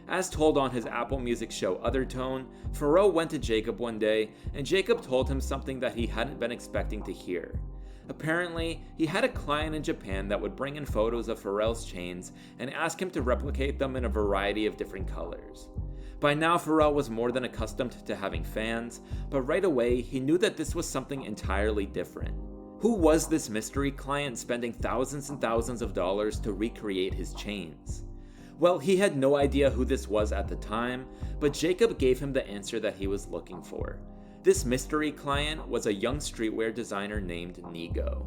As told on his Apple Music show Othertone, Pharrell went to Jacob one day, and Jacob told him something that he hadn't been expecting to hear. Apparently, he had a client in Japan that would bring in photos of Pharrell's chains and ask him to replicate them in a variety of different colors. By now, Pharrell was more than accustomed to having fans, but right away, he knew that this was something entirely different. Who was this mystery client spending thousands and thousands of dollars to recreate his chains? Well, he had no idea who this was at the time, but Jacob gave him the answer that he was looking for. This mystery client was a young streetwear designer named Nigo.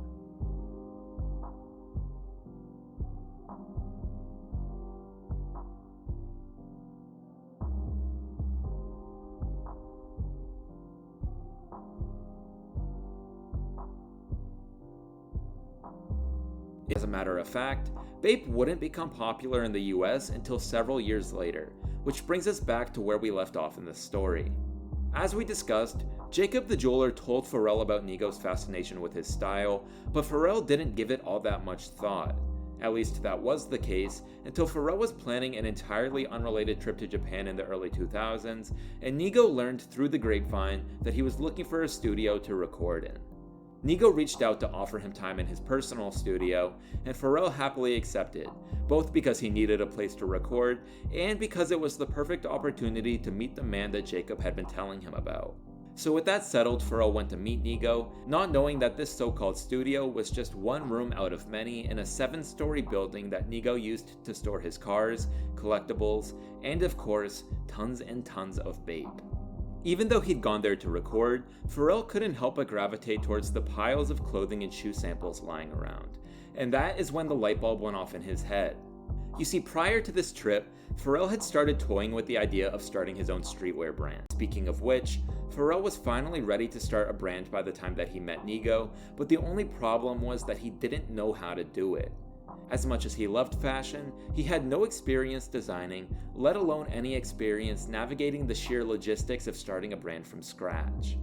As a matter of fact, Bape wouldn't become popular in the US until several years later, which brings us back to where we left off in this story. As we discussed, Jacob the jeweler told Pharrell about Nigo's fascination with his style, but Pharrell didn't give it all that much thought. At least that was the case until Pharrell was planning an entirely unrelated trip to Japan in the early 2000s, and Nigo learned through the grapevine that he was looking for a studio to record in. Nigo reached out to offer him time in his personal studio, and Pharrell happily accepted, both because he needed a place to record, and because it was the perfect opportunity to meet the man that Jacob had been telling him about. So with that settled, Pharrell went to meet Nigo, not knowing that this so-called studio was just one room out of many in a 7-story building that Nigo used to store his cars, collectibles, and of course, tons and tons of Bape. Even though he'd gone there to record, Pharrell couldn't help but gravitate towards the piles of clothing and shoe samples lying around, and that is when the light bulb went off in his head. You see, prior to this trip, Pharrell had started toying with the idea of starting his own streetwear brand. Speaking of which, Pharrell was finally ready to start a brand by the time that he met Nigo, but the only problem was that he didn't know how to do it. As much as he loved fashion, he had no experience designing, let alone any experience navigating the sheer logistics of starting a brand from scratch.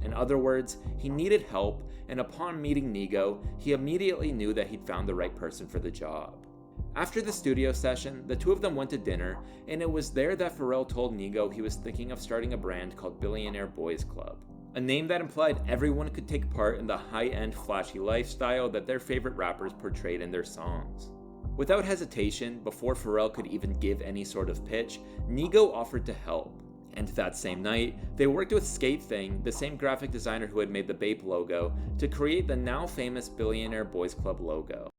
In other words, he needed help, and upon meeting Nigo, he immediately knew that he'd found the right person for the job. After the studio session, the two of them went to dinner, and it was there that Pharrell told Nigo he was thinking of starting a brand called Billionaire Boys Club. A name that implied everyone could take part in the high-end flashy lifestyle that their favorite rappers portrayed in their songs. Without hesitation, before Pharrell could even give any sort of pitch, Nigo offered to help. And that same night, they worked with Skate Thing, the same graphic designer who had made the Bape logo, to create the now famous Billionaire Boys Club logo.